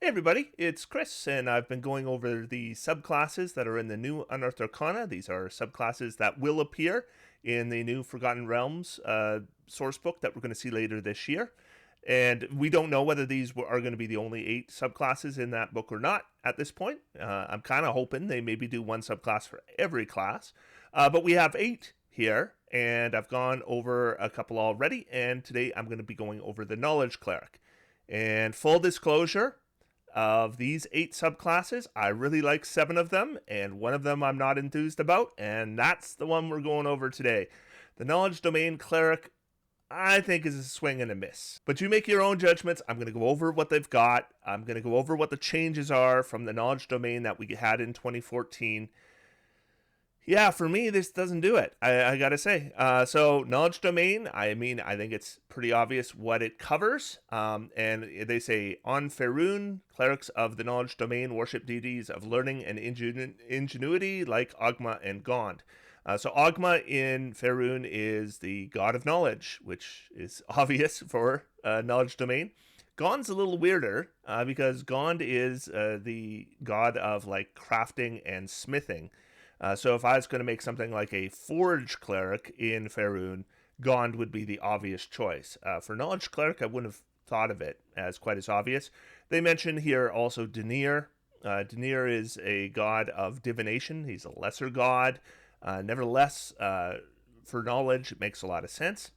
Hey everybody, it's Chris, and I've been going over the subclasses that are in the new Unearthed Arcana. These are subclasses that will appear in the new Forgotten Realms source book that we're going to see later this year. And we don't know whether these are going to be the only 8 subclasses in that book or not at this point. I'm kind of hoping they maybe do one subclass for every class. But we have 8 here, and I've gone over a couple already, and today I'm going to be going over the Knowledge Cleric. And full disclosure, of these 8 subclasses, I really like 7 of them, and one of them I'm not enthused about, and that's the one we're going over today. The Knowledge Domain Cleric, I think, is a swing and a miss. But you make your own judgments. I'm going to go over what they've got. I'm going to go over what the changes are from the Knowledge Domain that we had in 2014. Yeah, for me, this doesn't do it. I gotta say. So, Knowledge Domain, I think it's pretty obvious what it covers. And they say, on Faerun, clerics of the Knowledge Domain worship deities of learning and ingenuity like Ogma and Gond. So, Ogma in Faerun is the god of knowledge, which is obvious for Knowledge Domain. Gond's a little weirder because Gond is the god of like crafting and smithing. So if I was going to make something like a Forge Cleric in Faerun, Gond would be the obvious choice. For Knowledge Cleric, I wouldn't have thought of it as quite as obvious. They mention here also Denir. Denir is a god of divination. He's a lesser god. Nevertheless, for knowledge, it makes a lot of sense.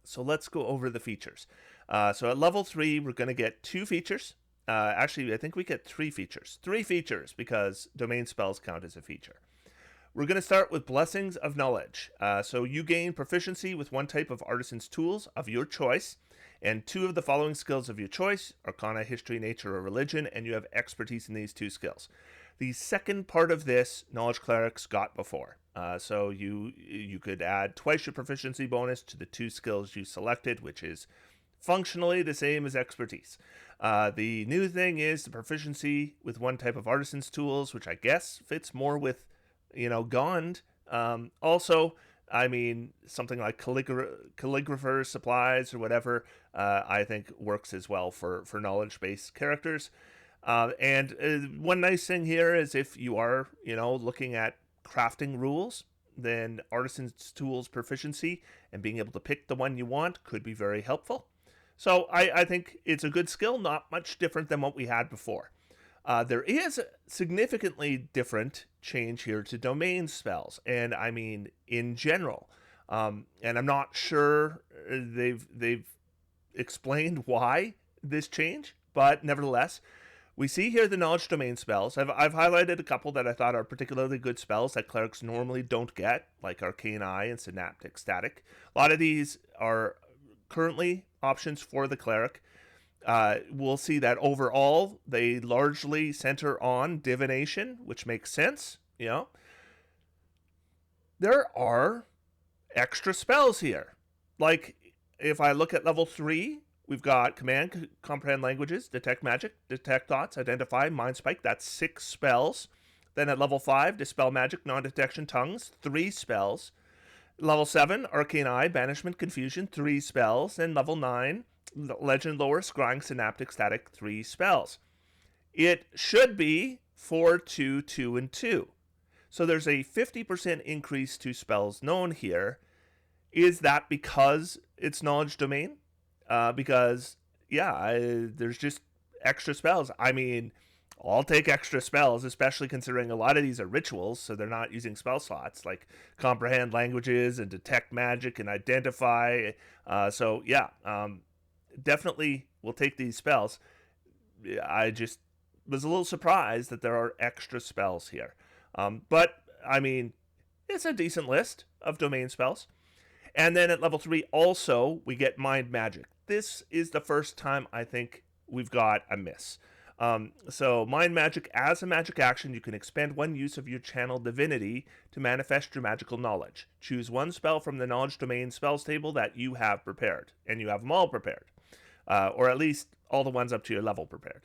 So let's go over the features. So at level 3, we're going to get 2 features. Actually, I think we get 3 features. 3 features because domain spells count as a feature. We're going to start with Blessings of Knowledge. So you gain proficiency with one type of artisan's tools of your choice and 2 of the following skills of your choice: Arcana, History, Nature, or Religion, and you have expertise in these 2 skills. The second part of this, Knowledge Clerics got before. So you could add twice your proficiency bonus to the 2 skills you selected, which is functionally the same as expertise. The new thing is the proficiency with one type of artisan's tools, which I guess fits more with, Gond. Also, something like calligrapher supplies or whatever, I think works as well for knowledge-based characters. And one nice thing here is if you are, looking at crafting rules, then artisan's tools proficiency and being able to pick the one you want could be very helpful. So I think it's a good skill, not much different than what we had before. There is a significantly different change here to domain spells, and I mean in general. And I'm not sure they've explained why this change, but nevertheless, we see here the knowledge domain spells. I've highlighted a couple that I thought are particularly good spells that clerics normally don't get, like Arcane Eye and Synaptic Static. A lot of these are currently options for the cleric. We'll see that overall they largely center on divination, which makes sense. There are extra spells here. Like if I look at level 3, we've got Command, Comprehend Languages, Detect Magic, Detect Thoughts, Identify, Mind Spike. That's 6 spells. Then at level 5, Dispel Magic, Non-Detection Tongues, 3 spells. Level 7, Arcane Eye, Banishment, Confusion, 3 spells. And level 9, Legend Lore, Scrying, Synaptic, Static, 3 spells. It should be 4, 2, 2, and 2. So there's a 50% increase to spells known here. Is that because it's Knowledge Domain? Because, there's just extra spells. I'll take extra spells, especially considering a lot of these are rituals, so they're not using spell slots, like Comprehend Languages and Detect Magic and Identify. Definitely will take these spells. I just was a little surprised that there are extra spells here. But it's a decent list of domain spells. And then at level 3, also, we get Mind Magic. This is the first time I think we've got a miss. So Mind Magic, as a magic action, you can expend one use of your channel divinity to manifest your magical knowledge. Choose one spell from the Knowledge Domain spells table that you have prepared, and you have them all prepared, or at least all the ones up to your level prepared.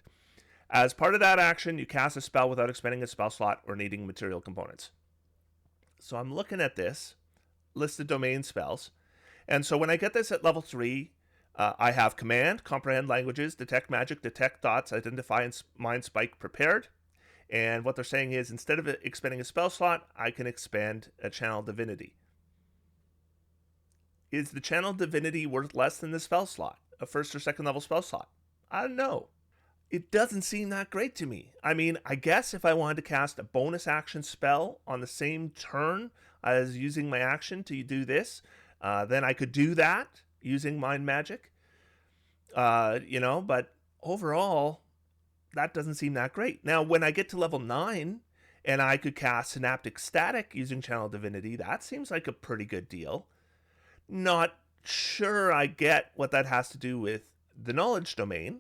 As part of that action, you cast a spell without expending a spell slot or needing material components. So I'm looking at this list of domain spells, and so when I get this at level 3, I have command, comprehend languages, detect magic, detect thoughts, identify and mind spike prepared. And what they're saying is instead of expanding a spell slot, I can expand a channel divinity. Is the channel divinity worth less than the spell slot, a first or second level spell slot? I don't know. It doesn't seem that great to me. I mean, I guess if I wanted to cast a bonus action spell on the same turn as using my action to do this, then I could do that using mind magic. But overall, that doesn't seem that great. Now, when I get to level 9 and I could cast Synaptic Static using Channel Divinity, that seems like a pretty good deal. Not sure I get what that has to do with the knowledge domain.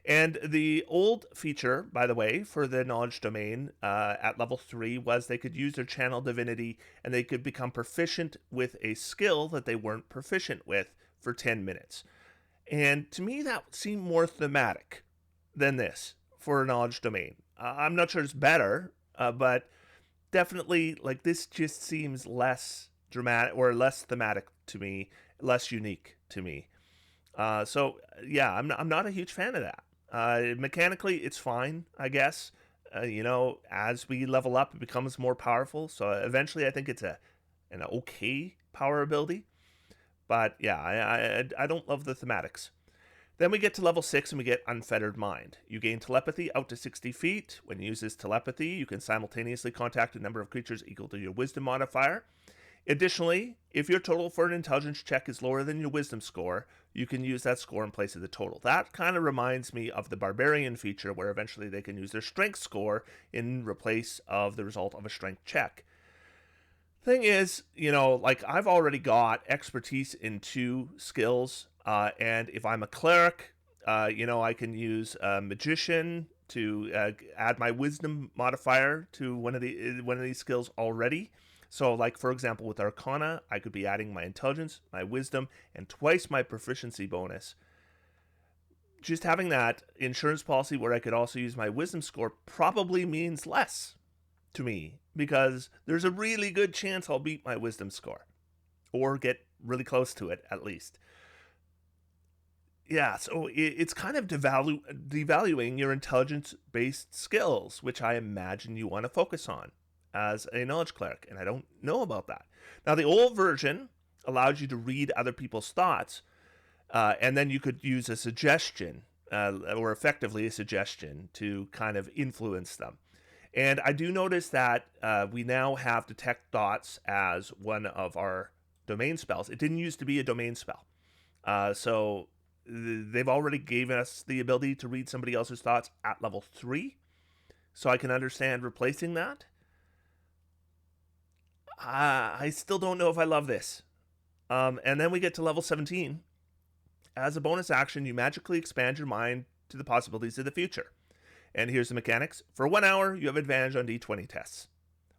And the old feature, by the way, for the knowledge domain at level 3 was they could use their channel divinity and they could become proficient with a skill that they weren't proficient with for 10 minutes. And to me, that seemed more thematic than this for a knowledge domain. I'm not sure it's better, but definitely, like, this just seems less dramatic or less thematic to me, less unique to me. Yeah, I'm not a huge fan of that. Mechanically, it's fine, I guess. As we level up, it becomes more powerful. So eventually, I think it's an okay power ability. But yeah, I don't love the thematics. Then we get to level 6 and we get Unfettered Mind. You gain telepathy out to 60 feet. When you use this telepathy, you can simultaneously contact a number of creatures equal to your wisdom modifier. Additionally, if your total for an intelligence check is lower than your wisdom score, you can use that score in place of the total. That kind of reminds me of the barbarian feature where eventually they can use their strength score in replace of the result of a strength check. Thing is, like I've already got expertise in 2 skills, and if I'm a cleric, I can use a magician to add my wisdom modifier to one of these skills already. So, like for example, with Arcana, I could be adding my intelligence, my wisdom, and twice my proficiency bonus. Just having that insurance policy where I could also use my wisdom score probably means less to me because there's a really good chance I'll beat my wisdom score or get really close to it at least. Yeah, so it's kind of devaluing your intelligence-based skills, which I imagine you want to focus on as a knowledge cleric, and I don't know about that. Now, the old version allows you to read other people's thoughts, and then you could use a suggestion, or effectively a suggestion, to kind of influence them. And I do notice that we now have Detect Thoughts as one of our domain spells. It didn't used to be a domain spell. So they've already given us the ability to read somebody else's thoughts at level 3. So I can understand replacing that. I still don't know if I love this. And then we get to level 17. As a bonus action, you magically expand your mind to the possibilities of the future. And here's the mechanics. For 1 hour, you have advantage on d20 tests.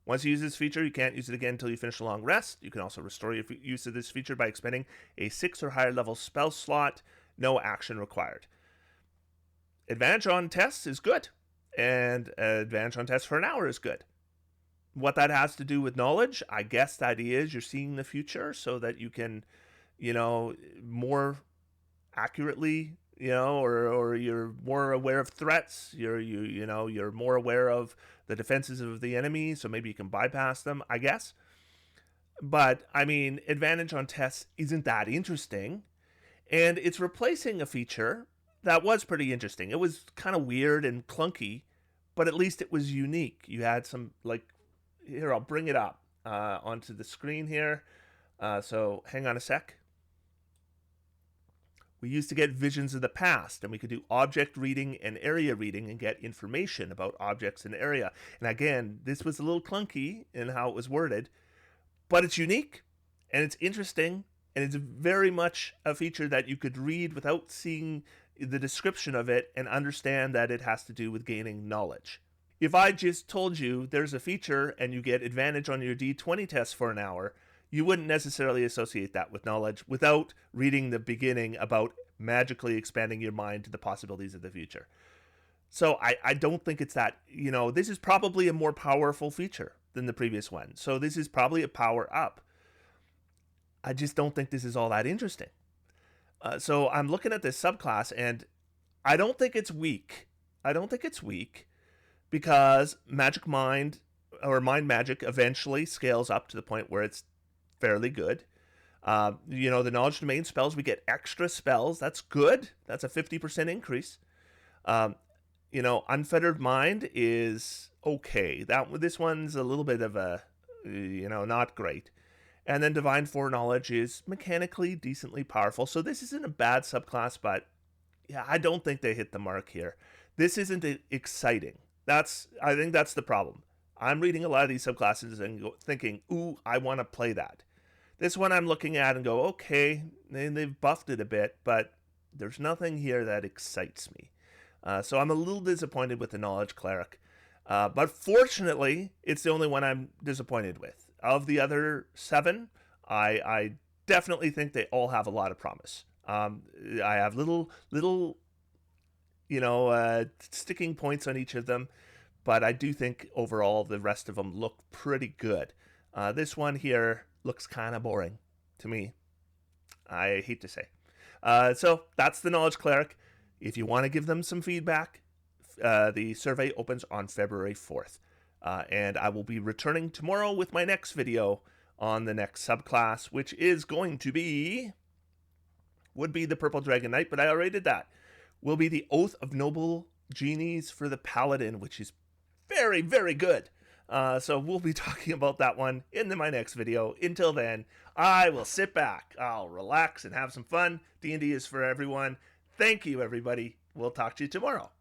Once you use this feature, you can't use it again until you finish a long rest. You can also restore your use of this feature by expending a 6 or higher level spell slot. No action required. Advantage on tests is good. And advantage on tests for an hour is good. What that has to do with knowledge, I guess that is you're seeing the future so that you can, more accurately, or you're more aware of threats. You're more aware of the defenses of the enemy, so maybe you can bypass them, I guess. But I mean, advantage on tests isn't that interesting, and it's replacing a feature that was pretty interesting. It was kind of weird and clunky, but at least it was unique. You had some here, I'll bring it up onto the screen here. So hang on a sec. We used to get visions of the past, and we could do object reading and area reading and get information about objects in the area. And again, this was a little clunky in how it was worded, but it's unique, and it's interesting, and it's very much a feature that you could read without seeing the description of it and understand that it has to do with gaining knowledge. If I just told you there's a feature and you get advantage on your d20 test for an hour, you wouldn't necessarily associate that with knowledge without reading the beginning about magically expanding your mind to the possibilities of the future. So I don't think it's that, this is probably a more powerful feature than the previous one. So this is probably a power up. I just don't think this is all that interesting. So I'm looking at this subclass, and I don't think it's weak. I don't think it's weak because Magic Mind or Mind Magic eventually scales up to the point where it's fairly good. The Knowledge Domain spells, we get extra spells. That's good. That's a 50% increase. Um, Unfettered Mind is okay. This one's a little bit of a, not great. And then Divine Foreknowledge is mechanically decently powerful. So this isn't a bad subclass, but yeah, I don't think they hit the mark here. This isn't exciting. I think that's the problem. I'm reading a lot of these subclasses and thinking, ooh, I want to play that. This one I'm looking at and go, okay, they've buffed it a bit, but there's nothing here that excites me. So I'm a little disappointed with the Knowledge Cleric. But fortunately, it's the only one I'm disappointed with. Of the other 7, I definitely think they all have a lot of promise. I have little sticking points on each of them, but I do think overall the rest of them look pretty good. This one here looks kind of boring to me. I hate to say. So that's the Knowledge Cleric. If you want to give them some feedback, the survey opens on February 4th. And I will be returning tomorrow with my next video on the next subclass, which is going to be, would be the Purple Dragon Knight, but I already did that. Will be the Oath of Noble Genies for the Paladin, which is very, very good. So we'll be talking about that one in my next video. Until then, I will sit back, I'll relax and have some fun. D&D is for everyone. Thank you, everybody. We'll talk to you tomorrow.